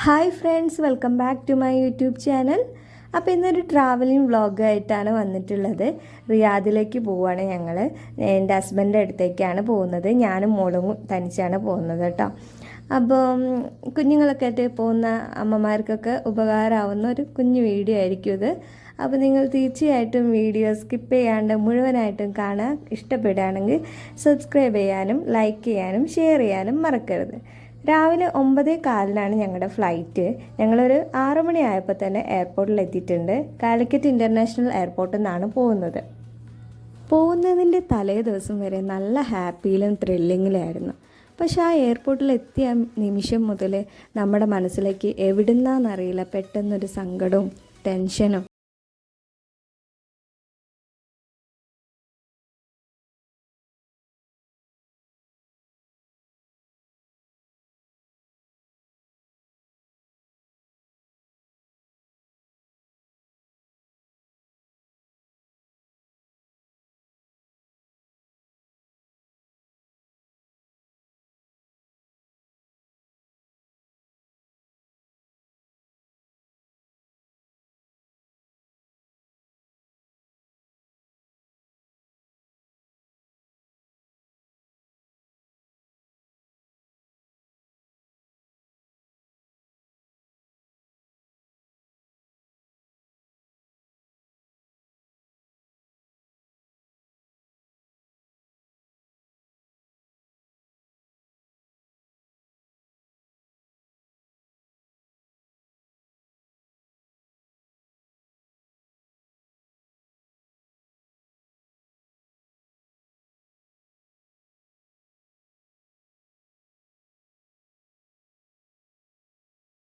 Hi friends, welcome back to my YouTube channel. അപ്പോൾ ഇന്നൊരു travelling വ്ളോഗായിട്ടാണ് വന്നിട്ടുള്ളത്. റിയാദിലേക്ക് പോവുകയാണ് ഞങ്ങൾ. എൻ്റെ ഹസ്ബൻഡിൻ്റെ അടുത്തേക്കാണ് പോകുന്നത്. ഞാനും മോളും തനിച്ചാണ് പോകുന്നത് കേട്ടോ. അപ്പം കുഞ്ഞുങ്ങളൊക്കെ ആയിട്ട് പോകുന്ന അമ്മമാർക്കൊക്കെ ഉപകാരമാവുന്ന ഒരു കുഞ്ഞു വീഡിയോ ആയിരിക്കും ഇത്. അപ്പോൾ നിങ്ങൾ തീർച്ചയായിട്ടും വീഡിയോ സ്കിപ്പ് ചെയ്യാണ്ട് മുഴുവനായിട്ടും കാണാൻ ഇഷ്ടപ്പെടുകയാണെങ്കിൽ സബ്സ്ക്രൈബ് ചെയ്യാനും ലൈക്ക് ചെയ്യാനും ഷെയർ ചെയ്യാനും മറക്കരുത്. രാവിലെ 9:15 ഞങ്ങളുടെ ഫ്ലൈറ്റ്. ഞങ്ങളൊരു 6 മണിയായപ്പോൾ തന്നെ എയർപോർട്ടിൽ എത്തിയിട്ടുണ്ട്. കാലിക്കറ്റ് ഇൻ്റർനാഷണൽ എയർപോർട്ടിൽ നിന്നാണ് പോകുന്നത്. പോകുന്നതിൻ്റെ തലേ ദിവസം വരെ നല്ല ഹാപ്പിയിലും ത്രില്ലിങ്ങിലായിരുന്നു. പക്ഷെ ആ എയർപോർട്ടിൽ എത്തിയ നിമിഷം മുതൽ നമ്മുടെ മനസ്സിലേക്ക് എവിടുന്നാന്നറിയില്ല പെട്ടെന്നൊരു സങ്കടവും ടെൻഷനും.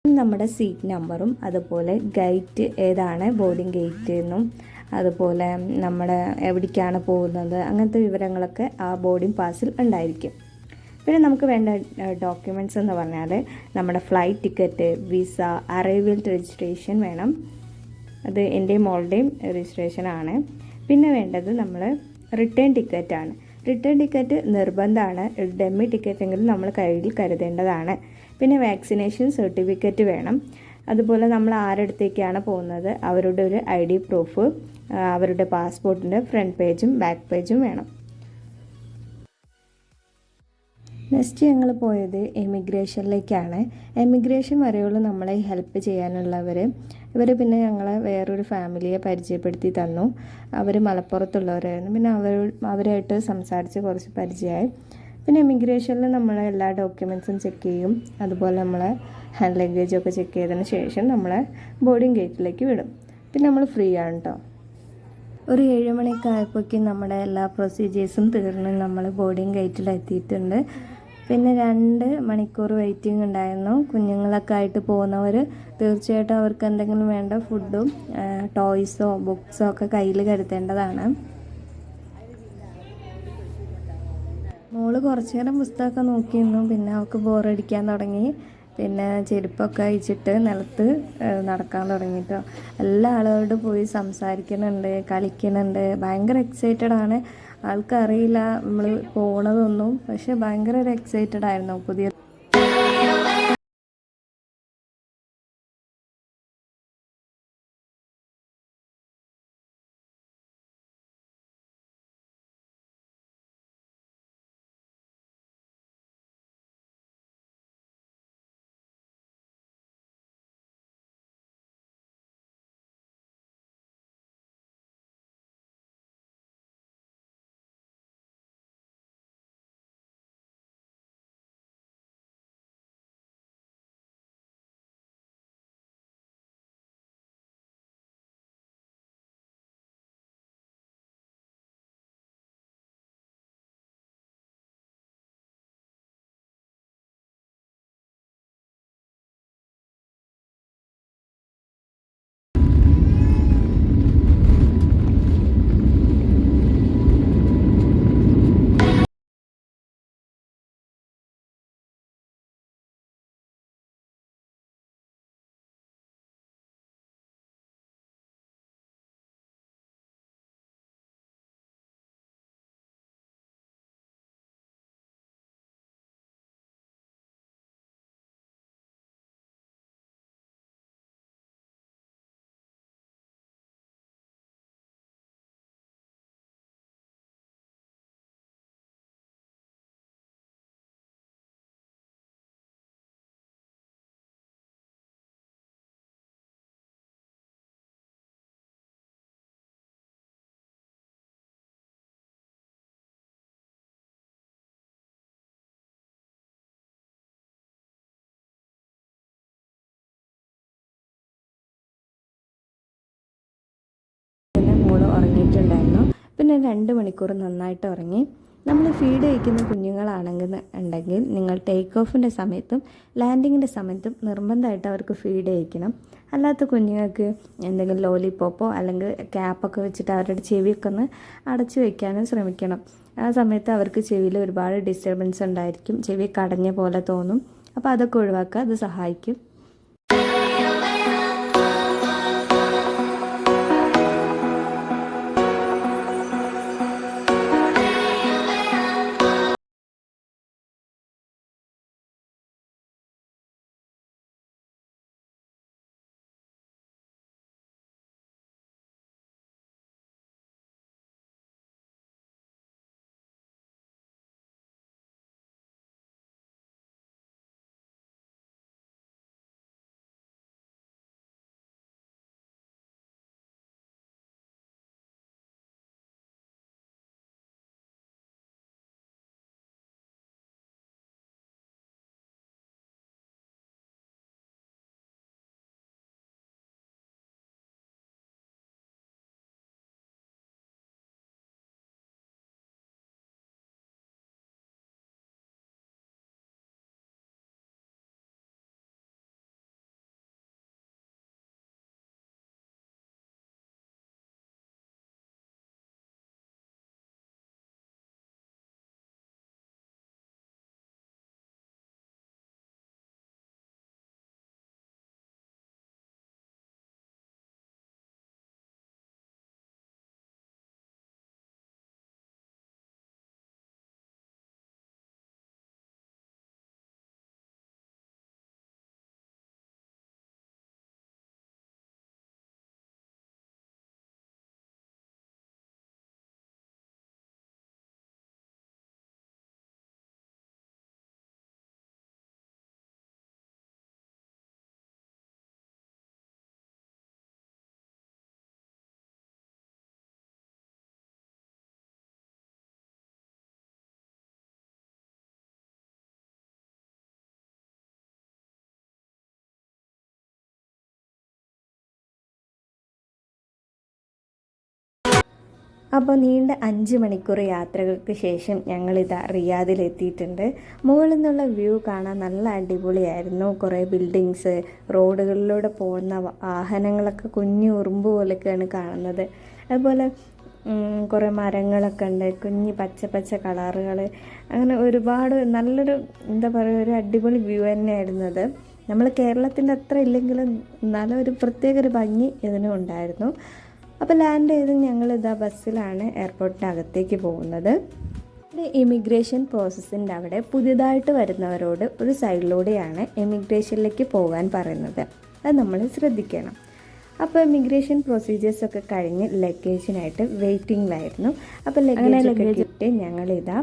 നമ്മുടെ സീറ്റ് നമ്പറും അതുപോലെ ഗേറ്റ് ഏതാണ്, ബോർഡിംഗ് ഗേറ്റ് എന്നും അതുപോലെ നമ്മുടെ എവിടേക്കാണ് പോകുന്നത്, അങ്ങനത്തെ വിവരങ്ങളൊക്കെ ആ ബോർഡിംഗ് പാസിൽ ഉണ്ടായിരിക്കും. പിന്നെ നമുക്ക് വേണ്ട ഡോക്യുമെൻറ്റ്സ് എന്ന് പറഞ്ഞാൽ നമ്മുടെ flight ticket, visa, arrival registration വേണം. അത് എൻ്റെയും മോളുടെയും രജിസ്ട്രേഷനാണ്. പിന്നെ വേണ്ടത് നമ്മൾ റിട്ടേൺ ടിക്കറ്റാണ്. റിട്ടേൺ ടിക്കറ്റ് നിർബന്ധമാണ്. ഡെമ്മി ടിക്കറ്റെങ്കിലും നമ്മൾ കയ്യിൽ കരുതേണ്ടതാണ്. പിന്നെ വാക്സിനേഷൻ സർട്ടിഫിക്കറ്റ് വേണം. അതുപോലെ നമ്മൾ ആരടുത്തേക്കാണ് പോകുന്നത് അവരുടെ ഒരു ID പ്രൂഫ്, അവരുടെ പാസ്പോർട്ടിൻ്റെ ഫ്രണ്ട് പേജും ബാക്ക് പേജും വേണം. നെക്സ്റ്റ് ഞങ്ങൾ പോയത് എമിഗ്രേഷനിലേക്കാണ്. എമിഗ്രേഷൻ വരെയുള്ള നമ്മളെ ഹെൽപ്പ് ചെയ്യാനുള്ളവർ ഇവർ പിന്നെ ഞങ്ങളെ വേറൊരു ഫാമിലിയെ പരിചയപ്പെടുത്തി തന്നു. അവർ മലപ്പുറത്തുള്ളവരായിരുന്നു. പിന്നെ അവരായിട്ട് സംസാരിച്ച് കുറച്ച് പരിചയമായി. പിന്നെ എമിഗ്രേഷനിൽ നമ്മളെ എല്ലാ ഡോക്യുമെൻറ്റ്സും ചെക്ക് ചെയ്യും. അതുപോലെ നമ്മളെ ഹാൻഡ് ലഗേജൊക്കെ ചെക്ക് ചെയ്തതിന് ശേഷം നമ്മളെ ബോർഡിംഗ് ഗേറ്റിലേക്ക് വിടും. പിന്നെ നമ്മൾ ഫ്രീ ആണ് കേട്ടോ. ഒരു 7 മണിയൊക്കെ ആയപ്പോഴേക്കും നമ്മുടെ എല്ലാ പ്രൊസീജിയേഴ്സും തീർന്ന് നമ്മൾ ബോർഡിംഗ് ഗേറ്റിൽ എത്തിയിട്ടുണ്ട്. പിന്നെ 2 മണിക്കൂർ വെയിറ്റിംഗ് ഉണ്ടായിരുന്നു. കുഞ്ഞുങ്ങളൊക്കെ ആയിട്ട് പോകുന്നവർ തീർച്ചയായിട്ടും അവർക്ക് എന്തെങ്കിലും വേണ്ട ഫുഡും ടോയ്സോ ബുക്സോ ഒക്കെ കയ്യിൽ കരുതേണ്ടതാണ്. മോള് കുറച്ച് നേരം പുസ്തകമൊക്കെ നോക്കിയിരുന്നു. പിന്നെ അവൾക്ക് ബോറടിക്കാൻ തുടങ്ങി. പിന്നെ ചെരുപ്പൊക്കെ അയച്ചിട്ട് നിലത്ത് നടക്കാൻ തുടങ്ങിയിട്ടോ. എല്ലാ ആളുകളോട് പോയി സംസാരിക്കുന്നുണ്ട്, കളിക്കുന്നുണ്ട്. ഭയങ്കര എക്സൈറ്റഡ് ആണ്. ആൾക്കറിയില്ല നമ്മൾ പോണതൊന്നും. പക്ഷെ ഭയങ്കര ഒരു എക്സൈറ്റഡ് ആയിരുന്നു പുതിയ പിന്നെ 2 മണിക്കൂർ നന്നായിട്ട് ഉറങ്ങി. നമ്മൾ ഫീഡ് കഴിക്കുന്ന കുഞ്ഞുങ്ങളാണെങ്കിൽ നിങ്ങൾ ടേക്ക് ഓഫിൻ്റെ സമയത്തും ലാൻഡിങ്ങിൻ്റെ സമയത്തും നിർബന്ധമായിട്ട് അവർക്ക് ഫീഡ് കഴിക്കണം. അല്ലാത്ത കുഞ്ഞുങ്ങൾക്ക് എന്തെങ്കിലും ലോലിപോപ്പോ അല്ലെങ്കിൽ ക്യാപ്പൊക്കെ വെച്ചിട്ട് അവരുടെ ചെവിയൊക്കെ ഒന്ന് അടച്ചു വയ്ക്കാനും ശ്രമിക്കണം. ആ സമയത്ത് അവർക്ക് ചെവിയിൽ ഒരുപാട് ഡിസ്റ്റർബൻസ് ഉണ്ടായിരിക്കും, ചെവി കടഞ്ഞ പോലെ തോന്നും. അപ്പോൾ അതൊക്കെ ഒഴിവാക്കുക, അത് സഹായിക്കും. അപ്പോൾ നീണ്ട 5 മണിക്കൂർ യാത്രകൾക്ക് ശേഷം ഞങ്ങളിതാ റിയാദിലെത്തിയിട്ടുണ്ട്. മുകളിൽ നിന്നുള്ള വ്യൂ കാണാൻ നല്ല അടിപൊളിയായിരുന്നു. കുറേ ബിൽഡിങ്സ്, റോഡുകളിലൂടെ പോകുന്ന വാഹനങ്ങളൊക്കെ കുഞ്ഞു ഉറുമ്പ് പോലെയൊക്കെയാണ് കാണുന്നത്. അതുപോലെ കുറേ മരങ്ങളൊക്കെ ഉണ്ട്, കുഞ്ഞ് പച്ച പച്ച കളറുകൾ, അങ്ങനെ ഒരുപാട് നല്ലൊരു എന്താ പറയുക, ഒരു അടിപൊളി വ്യൂ തന്നെയായിരുന്നു അത്. നമ്മൾ കേരളത്തിൻ്റെ അത്ര ഇല്ലെങ്കിലും എന്നാലും ഒരു പ്രത്യേക ഒരു ഭംഗി ഇതിനും ഉണ്ടായിരുന്നു. അപ്പോൾ ലാൻഡ് ചെയ്ത് ഞങ്ങളിതാ ബസ്സിലാണ് എയർപോർട്ടിനകത്തേക്ക് പോകുന്നത്. ഇമിഗ്രേഷൻ പ്രോസസ്സിൻ്റെ അവിടെ പുതിയതായിട്ട് വരുന്നവരോട് ഒരു സൈഡിലൂടെയാണ് ഇമിഗ്രേഷനിലേക്ക് പോകാൻ പറയുന്നത്. അത് നമ്മൾ ശ്രദ്ധിക്കണം. അപ്പോൾ ഇമിഗ്രേഷൻ പ്രൊസീജിയേഴ്സൊക്കെ കഴിഞ്ഞ് ലഗേജിനായിട്ട് വെയിറ്റിങ്ങിലായിരുന്നു. അപ്പോൾ ലഗേജൊക്കെ കിട്ടി ഞങ്ങളിതാ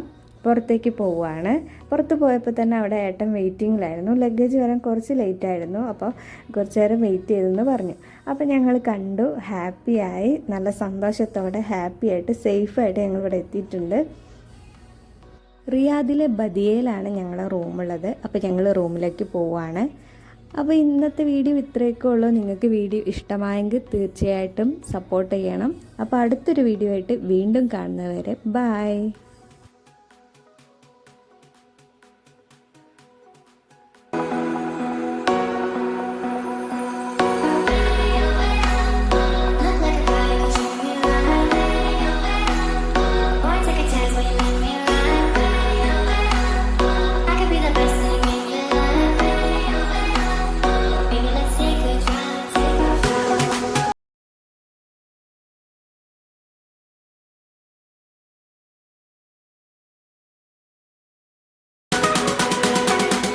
പുറത്തേക്ക് പോവുകയാണ്. പുറത്ത് പോയപ്പോൾ തന്നെ അവിടെ ഏട്ടൻ വെയിറ്റിങ്ങിലായിരുന്നു. ലഗേജ് വരാൻ കുറച്ച് ലേറ്റായിരുന്നു, അപ്പോൾ കുറച്ച് നേരം വെയിറ്റ് ചെയ്തെന്ന് പറഞ്ഞു. അപ്പോൾ ഞങ്ങൾ കണ്ടു, ഹാപ്പിയായി, നല്ല സന്തോഷത്തോടെ ഹാപ്പിയായിട്ട് സേഫായിട്ട് ഞങ്ങൾ ഇവിടെ എത്തിയിട്ടുണ്ട്. റിയാദിലെ ബദിയയിലാണ് ഞങ്ങളുടെ റൂമുള്ളത്. അപ്പോൾ ഞങ്ങൾ റൂമിലേക്ക് പോവുകയാണ്. അപ്പോൾ ഇന്നത്തെ വീഡിയോ ഇത്രയൊക്കെ ഉള്ളൂ. നിങ്ങൾക്ക് വീഡിയോ ഇഷ്ടമായെങ്കിൽ തീർച്ചയായിട്ടും സപ്പോർട്ട് ചെയ്യണം. അപ്പോൾ അടുത്തൊരു വീഡിയോ ആയിട്ട് വീണ്ടും കാണുന്നവരെ ബൈ.